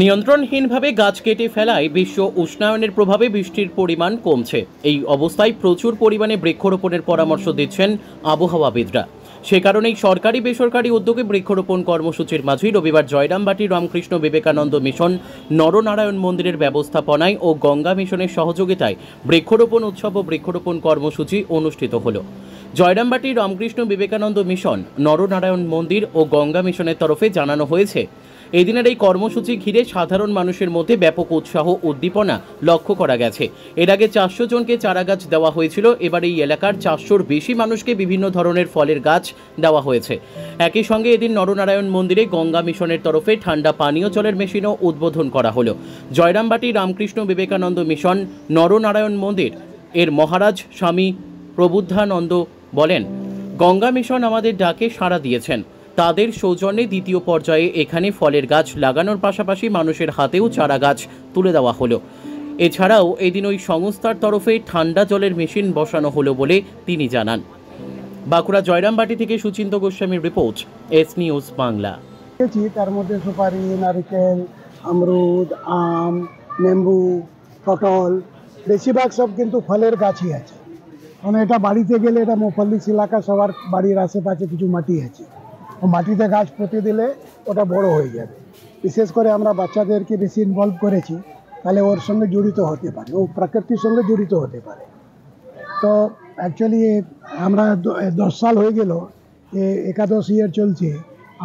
নিয়ন্ত্রণহীনভাবে গাছ কেটে ফেলায় বিশ্ব উষ্ণায়নের প্রভাবে বৃষ্টির পরিমাণ কমছে। এই অবস্থায় প্রচুর পরিমাণে বৃক্ষরোপণের পরামর্শ দিচ্ছেন আবহাওয়াবিদরা। সে কারণেই সরকারি বেসরকারি উদ্যোগে বৃক্ষরোপণ কর্মসূচির মাঝে রবিবার জয়রামবাটি রামকৃষ্ণ বিবেকানন্দ মিশন, নরনারায়ণ মন্দিরের ব্যবস্থাপনায় ও গঙ্গা মিশনের সহযোগিতায় বৃক্ষরোপণ উৎসব ও বৃক্ষরোপণ কর্মসূচি অনুষ্ঠিত হল। জয়রামবাটি রামকৃষ্ণ বিবেকানন্দ মিশন, নরনারায়ণ মন্দির ও গঙ্গা মিশনের তরফে জানানো হয়েছে, এই দিনের এই কর্মসূচি ঘিরে সাধারণ মানুষের মধ্যে ব্যাপক উৎসাহ উদ্দীপনা লক্ষ্য করা গেছে। এর আগে 400 জনকে চারাগাছ দেওয়া হয়েছিল, এবার এই এলাকার 400-র বেশি মানুষকে বিভিন্ন ধরনের ফলের গাছ দেওয়া হয়েছে। একই সঙ্গে এদিন নরনারায়ণ মন্দিরে গঙ্গা মিশনের তরফে ঠান্ডা পানীয় জলের মেশিনও উদ্বোধন করা হলো। জয়রামবাটি রামকৃষ্ণ বিবেকানন্দ মিশন, নরনারায়ণ মন্দির এর মহারাজ স্বামী প্রবুদ্ধানন্দ বলেন, গঙ্গা মিশন আমাদের ডাকে সাড়া দিয়েছেন। তাদের সৌজন্যে দ্বিতীয় পর্যায়ে এখানে ফলের গাছ লাগানোর পাশাপাশি মানুষের হাতেও চারা গাছ তুলে দেওয়া হলো। এছাড়াও এদিন ওই সংস্থার তরফে ঠান্ডা জলের মেশিন বসানো হলো বলে তিনি জানান। বাঁকুড়া জয়রামবাটি থেকে সুচিন্ত গোস্বামীর রিপোর্ট, এস নিউজ বাংলা। তার মধ্যে সুপারি, নারিকেল, আমরুদ, আম, লেম্বু, পটল, বেশিরভাগ সব কিন্তু ফলের গাছই আছে। মানে এটা বাড়িতে গেলে এটা মুফল্লিস এলাকা, সবার বাড়ির আশেপাশে কিছু মাটি আছে, ও মাটিতে গাছ পুঁতে দিলে ওটা বড় হয়ে যাবে। বিশেষ করে আমরা বাচ্চাদেরকে বেশি ইনভলভ করেছি, তাহলে ওর সঙ্গে জড়িত হতে পারে, ও প্রকৃতির সঙ্গে জড়িত হতে পারে। তো অ্যাকচুয়ালি আমরা 10 সাল হয়ে গেল, একাদশ ইয়ার চলছে,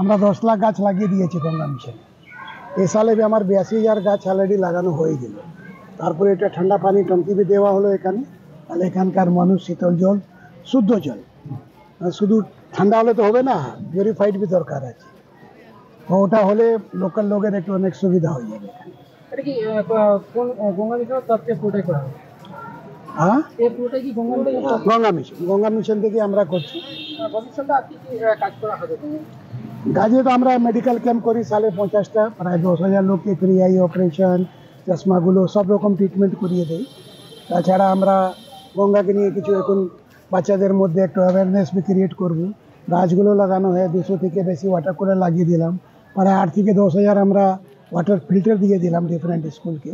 আমরা 10 লাখ গাছ লাগিয়ে দিয়েছি গঙ্গা মিশনে। এ সালে আমার 82,000 গাছ অলরেডি লাগানো হয়ে গেল। তারপরে এটা ঠান্ডা পানি টঙ্কি দেওয়া হলো এখানে, তাহলে এখানকার মানুষ শীতল জল, শুদ্ধ জল, শুধু ঠান্ডা হলে তো হবে না, পিউরিফাইড বি দরকার আছে। তো ওটা হলে লোকাল লোকের একটু অনেক সুবিধা হয়ে যাবে। এটা কি কোন গঙ্গা মিশন তরফে প্রোটেক্ট করা হবে? হ্যাঁ, এই পুরোটাই কি গঙ্গা মিশন থেকে আমরা করছি। ভবিষ্যতে আর কি কাজ করা হবে? গাছে তো আমরা মেডিকেল ক্যাম্প করি সালে 50টা, প্রায় 10,000 লোককে ফ্রি আই অপারেশন, চশমাগুলো সব রকম ট্রিটমেন্ট করিয়ে দেই। তাছাড়া আমরা গঙ্গাকে নিয়ে কিছু এখন বাচ্চাদের মধ্যে একটু অ্যাওয়ারনেস বি ক্রিয়েট করবো। গাছগুলো লাগানো হয়, 200 থেকে বেশি ওয়াটার কুলার লাগিয়ে দিলাম, প্রায় 8 থেকে 10,000 আমরা ওয়াটার ফিল্টার দিয়ে দিলাম ডিফারেন্ট স্কুলকে।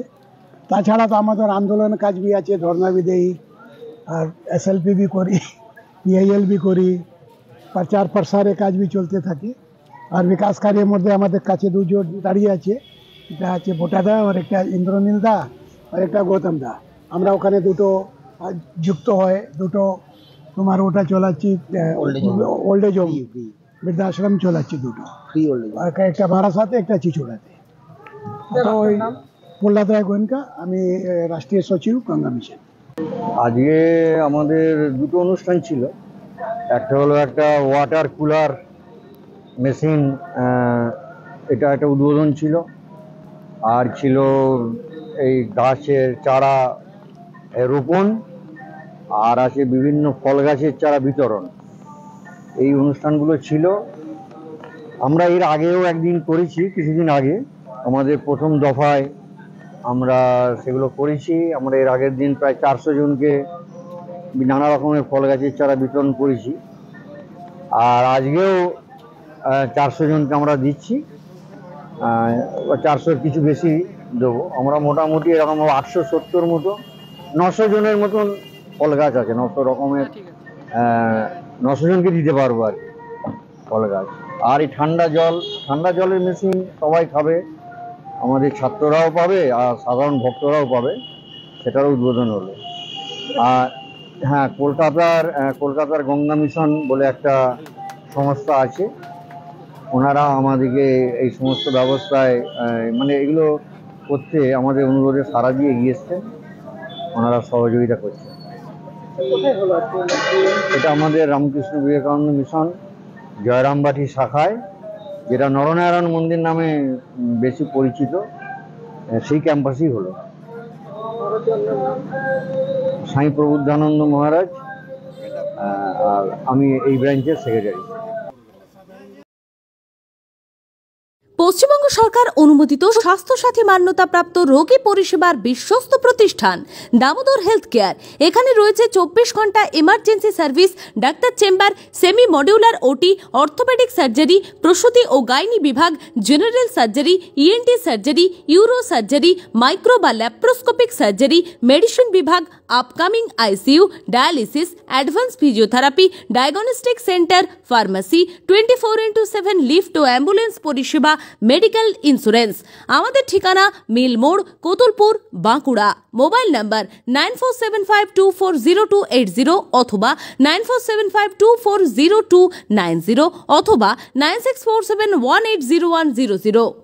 তাছাড়া তো আমাদের আন্দোলন কাজ বি আছে, ধর্না বি দেই, আর SLP বি করি, PIL বি করি, প্রচার প্রসারের কাজ বি চলতে থাকে। আর বিকাশ কার্যের মধ্যে আমাদের কাছে দুজন দাঁড়িয়ে আছে, এটা আছে ভোটাদা আর একটা ইন্দ্রনীল দা আর একটা গৌতম দা। আমরা ওখানে দুটো যুক্ত হয়, দুটো তোমার ওটা চলাচ্ছি, ওল্ড এজ হোম বৃদ্ধাশ্রম চলাচ্ছি, দুটো ফ্রি ওল্ড এজ, একটা বারাসাতে, একটা চিচুড়াতে। তো ওই প্রহ্লাদ রায় গোয়েঙ্কা, আমি রাষ্ট্রীয় সচিব গঙ্গা মিশন। আজকে আমাদের দুটো অনুষ্ঠান ছিল। একটা হলো একটা ওয়াটার কুলার মেশিন, এটা একটা উদ্বোধন ছিল, আর ছিল এই গাছের চারা রোপণ, আর আছে বিভিন্ন ফল গাছের চারা বিতরণ। এই অনুষ্ঠানগুলো ছিল। আমরা এর আগেও একদিন করেছি, কিছুদিন আগে আমাদের প্রথম দফায় আমরা সেগুলো করেছি। আমরা এর আগের দিন প্রায় 400 জনকে নানা রকমের ফল গাছের চারা বিতরণ করেছি, আর আজকেও 400 জনকে আমরা দিচ্ছি। 400-র কিছু বেশি দেবো আমরা, মোটামুটি এরকম 870 মতো, 900 জনের মতন ফল গাছ আছে, 900 রকমের, 900 জনকে দিতে পারবো আর কি ফল গাছ। আর এই ঠান্ডা জলের মেশিন সবাই খাবে, আমাদের ছাত্ররাও পাবে আর সাধারণ ভক্তরাও পাবে, সেটারও উদ্বোধন হলো। আর হ্যাঁ, কলকাতার গঙ্গা মিশন বলে একটা সংস্থা আছে, ওনারা আমাদেরকে এই সমস্ত ব্যবস্থায় মানে এগুলো করতে আমাদের অনুরোধে সাড়া দিয়ে এগিয়ে এসছেন, ওনারা সহযোগিতা করছেন। এটা আমাদের রামকৃষ্ণ বিবেকানন্দ মিশন জয়রামবাটি শাখায়, যেটা নরনারায়ণ মন্দির নামে বেশি পরিচিত, সেই ক্যাম্পাসই হলো। স্বামী প্রবুদ্ধানন্দ মহারাজ, আর আমি এই ব্রাঞ্চের সেক্রেটারি। পশ্চিমবঙ্গ সরকার অনুমোদিত স্বাস্থ্যসাথী মান্যতাপ্রাপ্ত রোগী পরিষেবার বিশ্বস্ত প্রতিষ্ঠান দামোদর হেলথ কেয়ার। এখানে রয়েছে 24 ঘন্টা emergency service, doctor chamber, semi modular OT, orthopedic surgery, প্রসূতি ও গাইনি বিভাগ, general surgery, ENT surgery, uro surgery, micro বা ল্যাপ্রোস্কোপিক সার্জারি, মেডিসিন বিভাগ, upcoming ICU, dialysis, advance physiotherapy, diagnostic centre, pharmacy, 24/7 lift ও ambulance পরিষেবা, মেডিকেল ইন্স্যুরেন্স। আমাদের ঠিকানা মিল মোড়, কোতুলপুর, বাঁকুড়া। মোবাইল নাম্বার 9475240280 অথবা 9475240290 অথবা 9647180100।